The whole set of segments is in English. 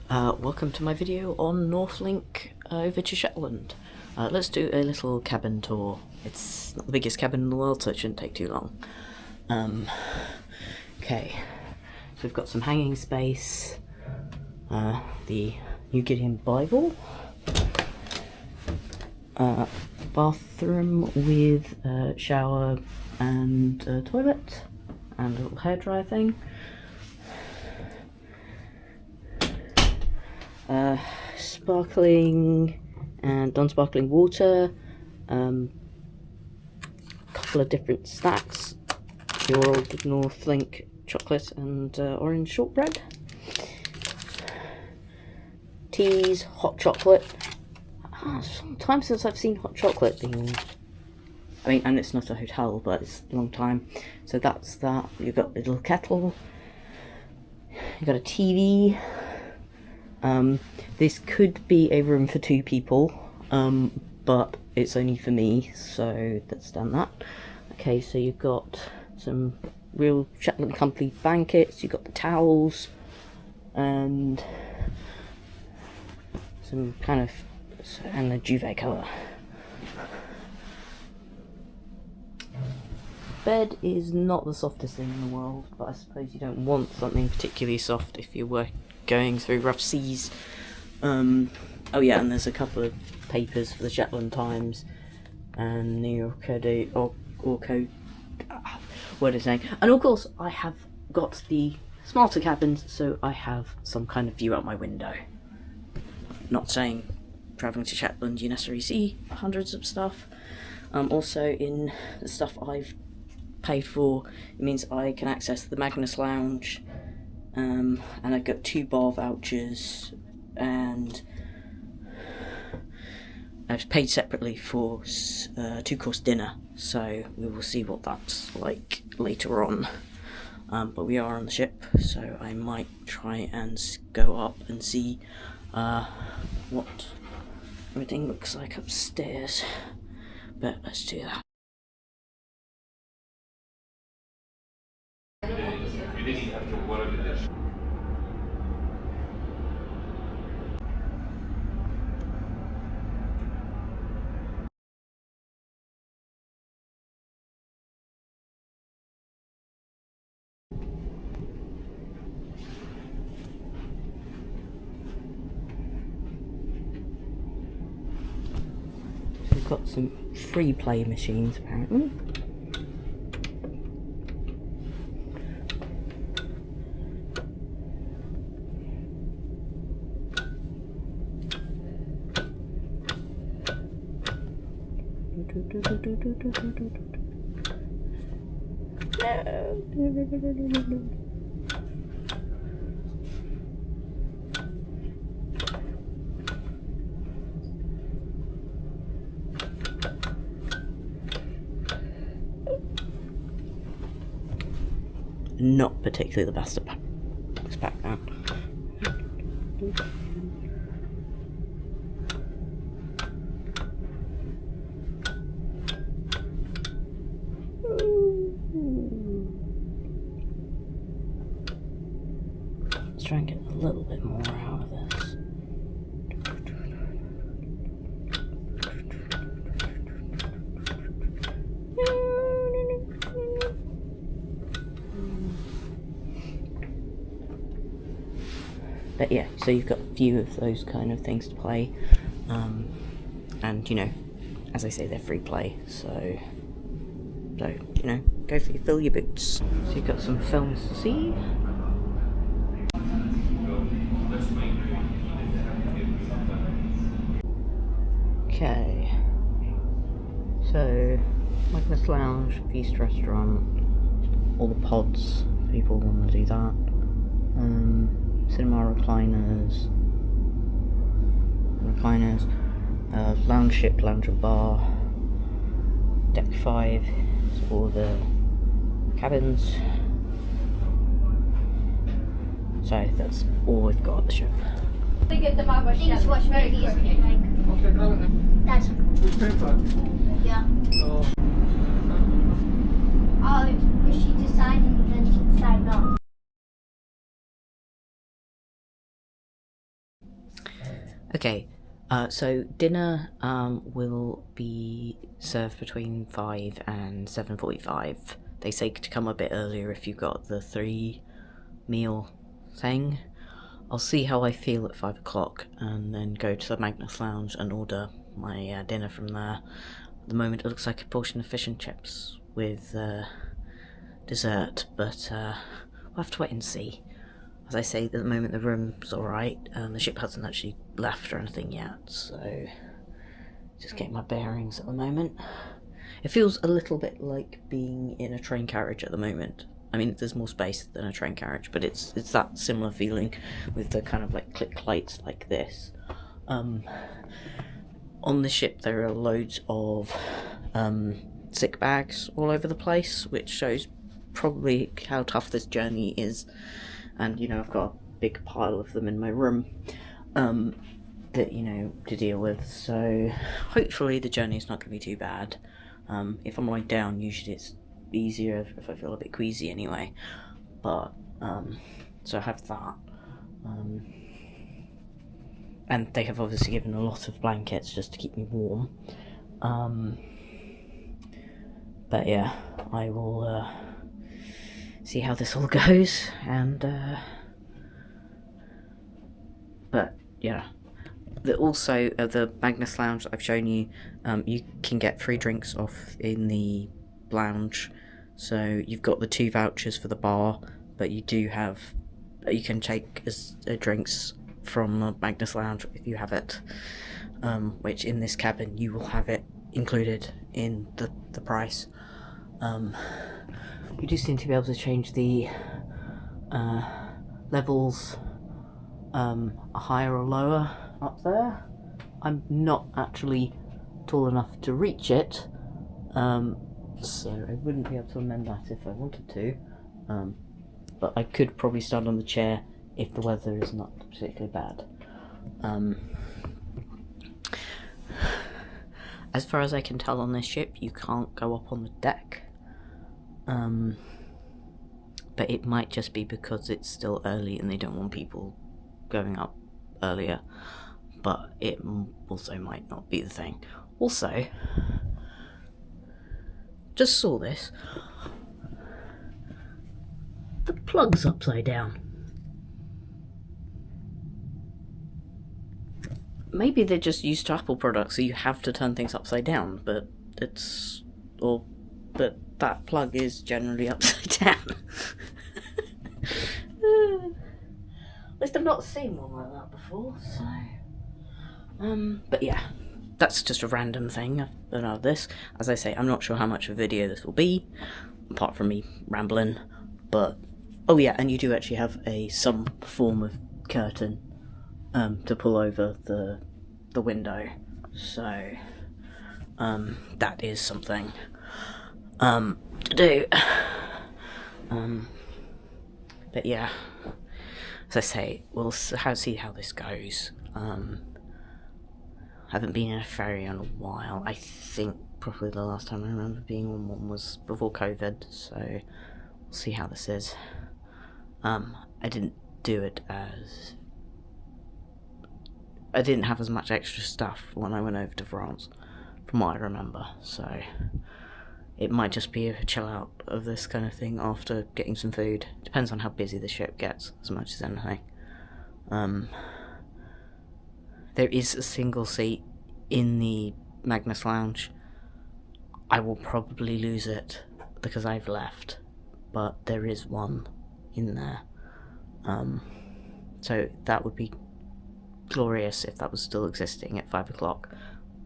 Welcome to my video on Northlink over to Shetland. Let's do a little cabin tour. It's not the biggest cabin in the world, so it shouldn't take too long. Okay, so we've got some hanging space, the New Gideon Bible, bathroom with shower and toilet, and a little hairdryer thing. Sparkling and non-sparkling water, couple of different snacks, your old Northlink chocolate and orange shortbread, teas, hot chocolate. Some time since I've seen hot chocolate being, and it's not a hotel, but it's a long time. So that's that. You've got a little kettle, you've got a TV. This could be a room for 2 people, but it's only for me, so let's done that. Okay, so you've got some real Shetland Company blankets, you've got the towels, and some kind of, and the duvet cover. Bed is not the softest thing in the world, but I suppose you don't want something particularly soft if you're going through rough seas. Oh yeah, and there's a couple of papers for the Shetland Times and New York what is it? And of course I have got the smarter cabins, so I have some kind of view out my window. Not saying travelling to Shetland you necessarily see hundreds of stuff. Also in the stuff I've paid for, it means I can access the Magnus lounge, and I've got 2 bar vouchers, and I've paid separately for 2-course dinner, so we will see what that's like later on. But we are on the ship, so I might try and go up and see what everything looks like upstairs, but let's do that. We've got some free play machines apparently. Not particularly the best of background. Let's try and get a little bit more out of this. But yeah, so you've got a few of those kind of things to play, and as I say, they're free play, so go fill your boots. So you've got some films to see. Okay, so Magnus Lounge, Feast Restaurant, all the pods if people want to do that. Cinema recliners, lounge ship, lounge and bar, deck 5, so all the cabins. So that's all we've got at the ship. I think it's watch movies. That's yeah. Oh, was she deciding then she decided not? Okay, so dinner will be served between 5 and 7:45. They say to come a bit earlier if you've got the 3 meal thing. I'll see how I feel at 5 o'clock and then go to the Magnus Lounge and order my dinner from there. At the moment it looks like a portion of fish and chips with dessert, but we'll have to wait and see. As I say, at the moment the room's alright, the ship hasn't actually left or anything yet, so just getting my bearings at the moment. It feels a little bit like being in a train carriage at the moment. I mean, there's more space than a train carriage, but it's that similar feeling with the kind of like click lights like this. On the ship there are loads of sick bags all over the place, which shows probably how tough this journey is. And, you know, I've got a big pile of them in my room that, you know, to deal with. So hopefully the journey's not going to be too bad. If I'm lying down, usually it's easier if I feel a bit queasy anyway. But, so I have that. And they have obviously given a lot of blankets just to keep me warm. But yeah, I will see how this all goes, and but yeah, also the Magnus Lounge that I've shown you, you can get free drinks off in the lounge. So you've got the 2 vouchers for the bar, but you can take drinks from the Magnus Lounge if you have it, which in this cabin you will have it included in the price. You do seem to be able to change the levels higher or lower up there. I'm not actually tall enough to reach it, so I wouldn't be able to amend that if I wanted to, but I could probably stand on the chair if the weather is not particularly bad. As far as I can tell on this ship, you can't go up on the deck. But it might just be because it's still early and they don't want people going up earlier, but it also might not be the thing. Also, just saw this, the plug's upside down. Maybe they're just used to Apple products, so you have to turn things upside down, but that plug is generally upside down. At least I've not seen one like that before, so... but yeah, that's just a random thing about this. As I say, I'm not sure how much of a video this will be, apart from me rambling, but... Oh yeah, and you do actually have some form of curtain to pull over the window, so that is something to do. But yeah, as I say, we'll see how this goes. I haven't been in a ferry in a while. I think probably the last time I remember being on one was before COVID, so we'll see how this is. I didn't do it as... I didn't have as much extra stuff when I went over to France, from what I remember, so it might just be a chill out of this kind of thing after getting some food. Depends on how busy the ship gets, as much as anything. There is a single seat in the Magnus Lounge. I will probably lose it because I've left, but there is one in there. So that would be glorious if that was still existing at 5 o'clock,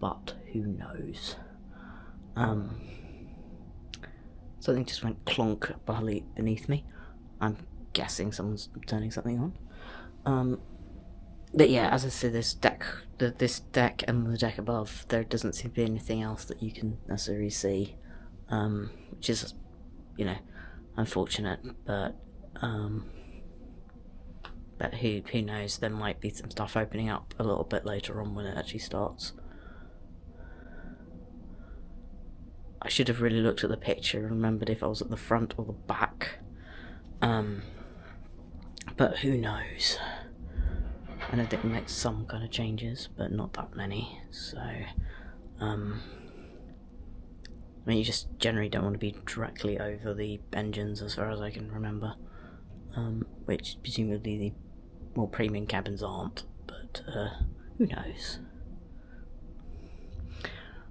but who knows. Something just went clonk beneath me. I'm guessing someone's turning something on. But yeah, as I said, this deck and the deck above, there doesn't seem to be anything else that you can necessarily see, which is, you know, unfortunate, but who knows, there might be some stuff opening up a little bit later on when it actually starts. I should have really looked at the picture and remembered if I was at the front or the back, but who knows. I know they make some kind of changes, but not that many, so I mean, you just generally don't want to be directly over the engines as far as I can remember, which presumably the more premium cabins aren't, but who knows.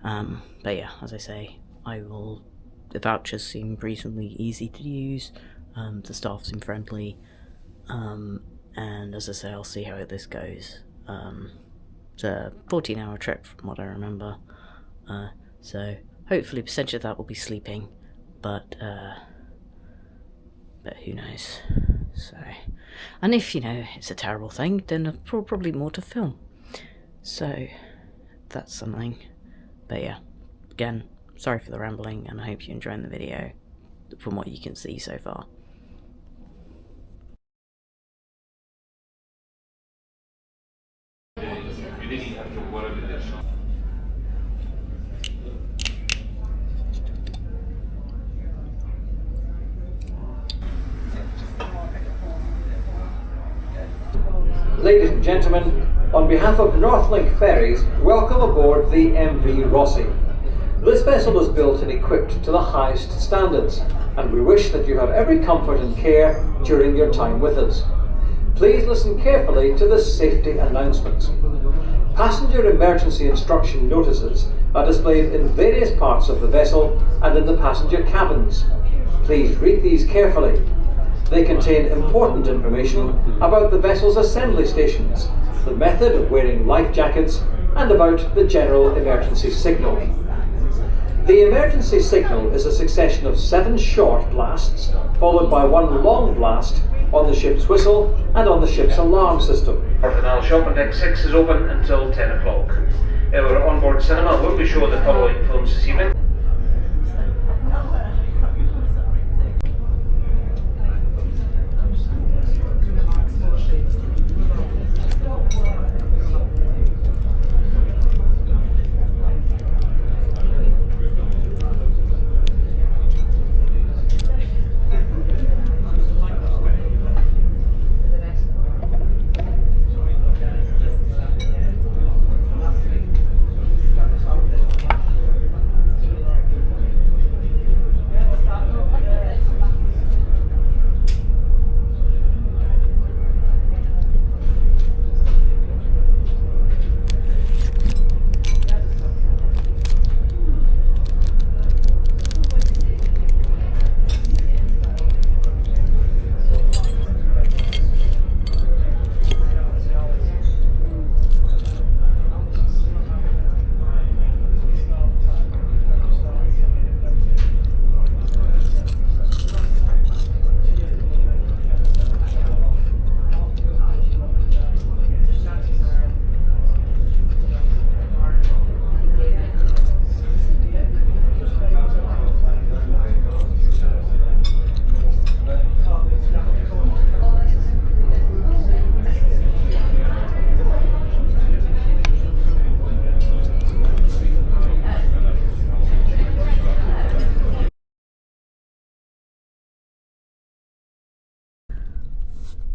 But yeah, as I say, the vouchers seem reasonably easy to use, the staff seem friendly, and as I say, I'll see how this goes. It's a 14-hour trip from what I remember, so hopefully a percentage of that will be sleeping, but who knows. So, and if, you know, it's a terrible thing, then there's probably more to film, so that's something. But yeah, again, sorry for the rambling, and I hope you're enjoying the video from what you can see so far. Ladies and gentlemen, on behalf of Northlink Ferries, welcome aboard the MV Hrossey. This vessel is built and equipped to the highest standards, and we wish that you have every comfort and care during your time with us. Please listen carefully to the safety announcements. Passenger emergency instruction notices are displayed in various parts of the vessel and in the passenger cabins. Please read these carefully. They contain important information about the vessel's assembly stations, the method of wearing life jackets, and about the general emergency signal. The emergency signal is a succession of 7 short blasts, followed by 1 long blast on the ship's whistle and on the ship's alarm system. Personnel shop on deck 6 is open until 10 o'clock. Our onboard cinema will be showing the following films this evening.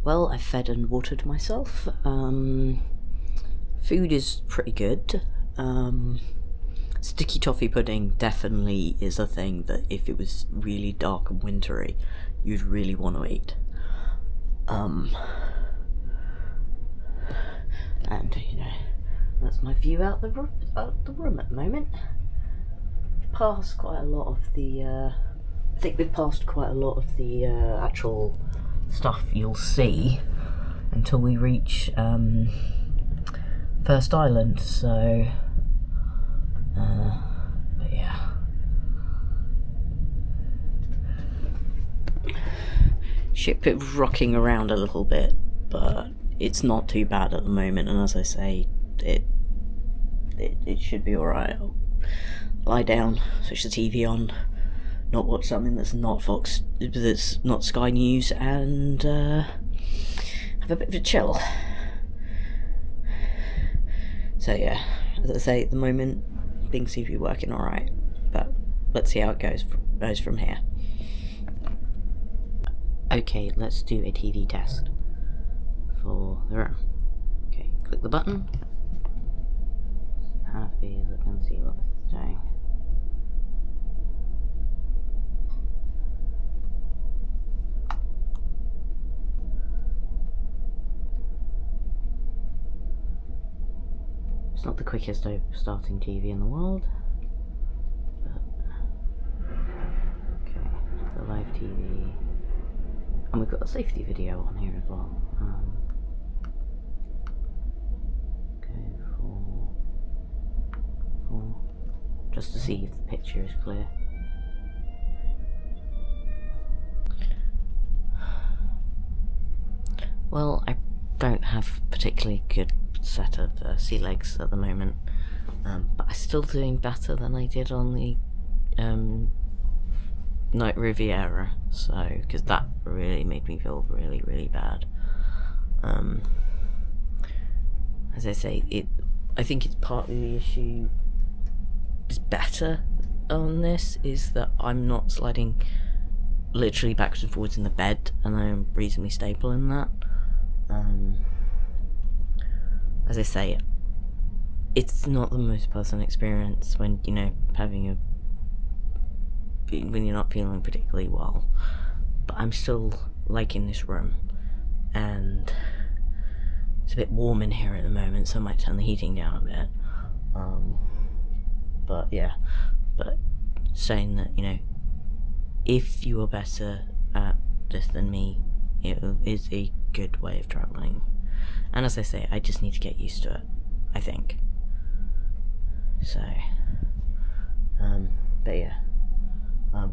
Well, I fed and watered myself. Food is pretty good. Sticky toffee pudding definitely is a thing that if it was really dark and wintry, you'd really want to eat. And, you know, that's my view out the room at the moment. Past quite a lot of the, I think we've passed quite a lot of the actual stuff you'll see until we reach First Island, so but yeah, ship is rocking around a little bit, but it's not too bad at the moment, and as I say, it should be alright. I'll lie down, switch the TV on, not watch something that's not Sky News, and have a bit of a chill. So yeah, as I say, at the moment things seem to be working alright, but let's see how it goes from here. Okay, let's do a TV test for the room. click the button. Have a look and see what it's doing. It's not the quickest starting TV in the world, but okay, the live TV, and we've got a safety video on here as well. Go for just to see if the picture is clear. Well, I don't have particularly good set of sea legs at the moment, but I'm still doing better than I did on the Night Riviera, so because that really made me feel really bad. As I say, I think it's partly the issue is better on this is that I'm not sliding literally backwards and forwards in the bed, and I am reasonably stable in that. As I say, it's not the most pleasant experience when, you know, when you're not feeling particularly well. But I'm still liking this room, and it's a bit warm in here at the moment, so I might turn the heating down a bit. But yeah, but saying that, you know, if you are better at this than me, it is a good way of travelling. And as I say, I just need to get used to it, I think. So, but yeah.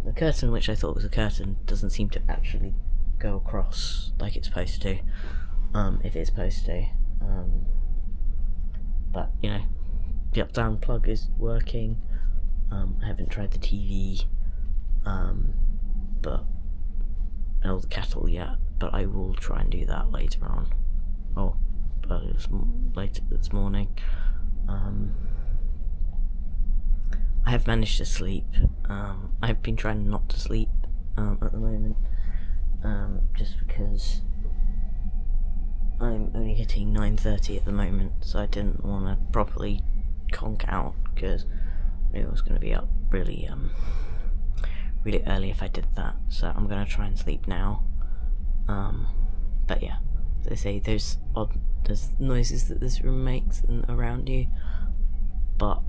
The curtain, which I thought was a curtain, doesn't seem to actually go across like it's supposed to, if it's supposed to. But, you know, the up-down plug is working. I haven't tried the TV, or the kettle yet, but I will try and do that later on. Oh, but it was later this morning. I have managed to sleep. I've been trying not to sleep at the moment, just because I'm only hitting 9:30 at the moment, so I didn't want to properly conk out, because I knew I was going to be up really early if I did that. So I'm going to try and sleep now. But yeah, as I say, there's noises that this room makes around you, but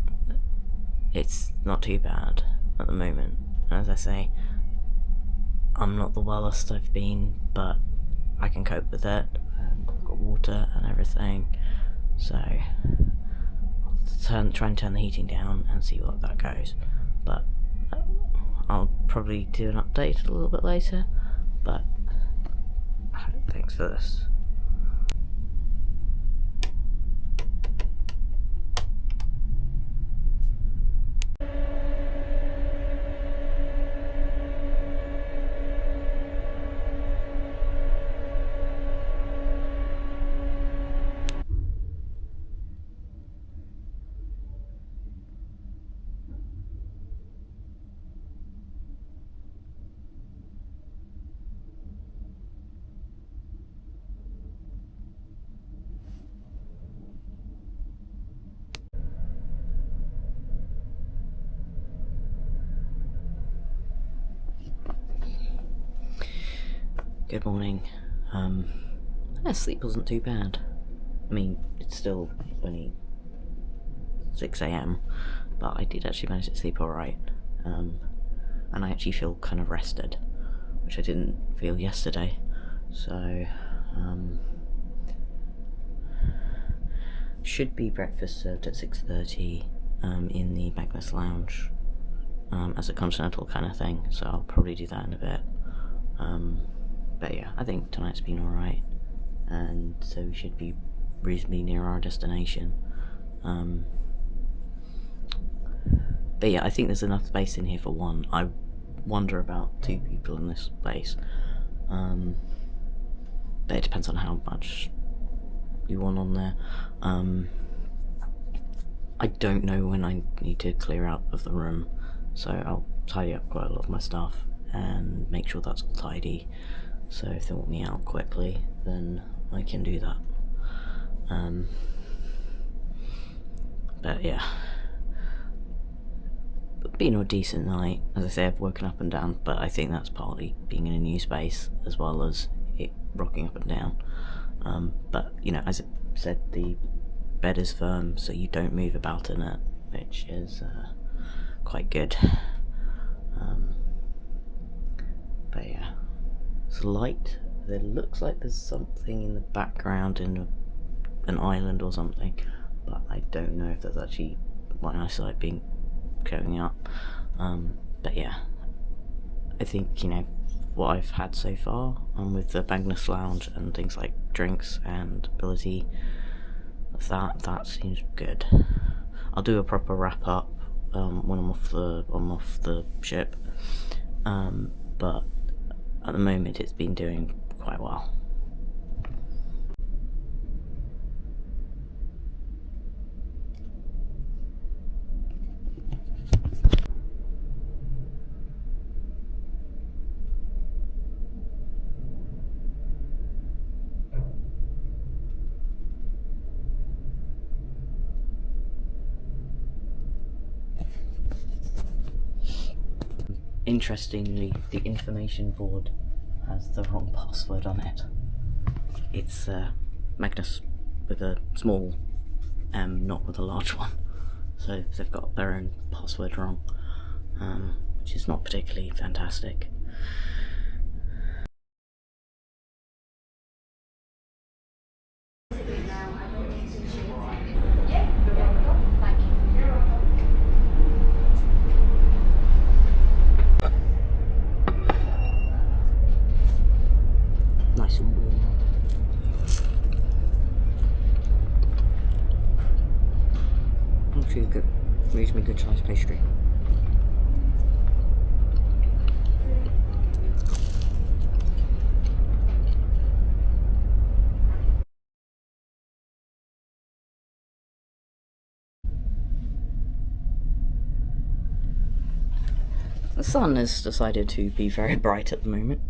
it's not too bad at the moment. As I say, I'm not the wellest I've been, but I can cope with it. I've got water and everything, so I'll try and turn the heating down and see what that goes. But I'll probably do an update a little bit later, but thanks for this. Good morning. Sleep wasn't too bad. I mean, it's still only 6 AM, but I did actually manage to sleep alright. And I actually feel kind of rested, which I didn't feel yesterday. So, should be breakfast served at 6:30 in the Magnus lounge, as a continental kind of thing, so I'll probably do that in a bit. But yeah, I think tonight's been alright, and so we should be reasonably near our destination. But yeah, I think there's enough space in here for one. I wonder about 2 people in this place. But it depends on how much you want on there. I don't know when I need to clear out of the room, so I'll tidy up quite a lot of my stuff and make sure that's all tidy. So if they want me out quickly, then I can do that. But yeah, been a decent night. As I say, I've woken up and down, but I think that's partly being in a new space as well as it rocking up and down. But you know, as I said, the bed is firm, so you don't move about in it, which is quite good. But yeah, it's light. There looks like there's something in the background in an island or something, but I don't know if that's actually my eyesight being going up. But yeah, I think, you know, what I've had so far with the Magnus lounge and things like drinks and ability, that seems good. I'll do a proper wrap up when I'm off the ship, but at the moment it's been doing quite well. Interestingly, the information board has the wrong password on it. It's Magnus with a small M, not with a large one. So they've got their own password wrong, which is not particularly fantastic. Nice and warm. Actually, a good, reasonably good sized pastry. The sun has decided to be very bright at the moment.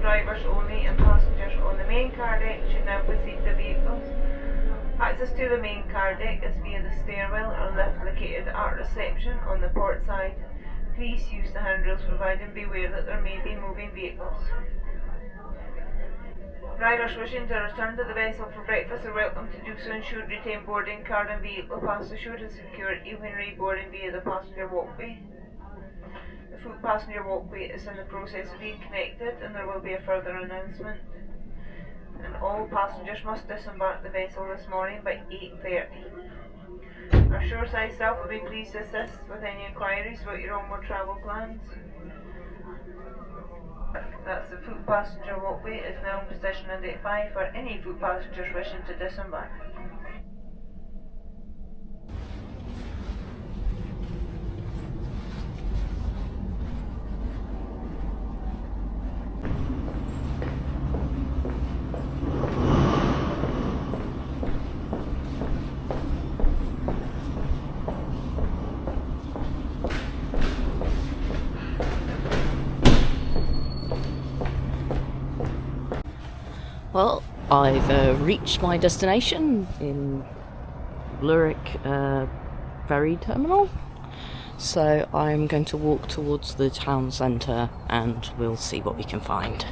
Drivers only and passengers on the main car deck should now proceed the vehicles. Access to the main car deck is via the stairwell or lift located at reception on the port side. Please use the handrails provided and beware that there may be moving vehicles. Drivers wishing to return to the vessel for breakfast are welcome to do so and should retain boarding card and vehicle pass assured of security when reboarding via the passenger walkway. The foot passenger walkway is in the process of being connected and there will be a further announcement. And all passengers must disembark the vessel this morning by 8:30. Our shoreside staff will be pleased to assist with any inquiries about your onward travel plans. That's the foot passenger walkway is now in position on deck 5 for any foot passengers wishing to disembark. Well, I've reached my destination in Lerwick Ferry terminal, so I'm going to walk towards the town centre and we'll see what we can find.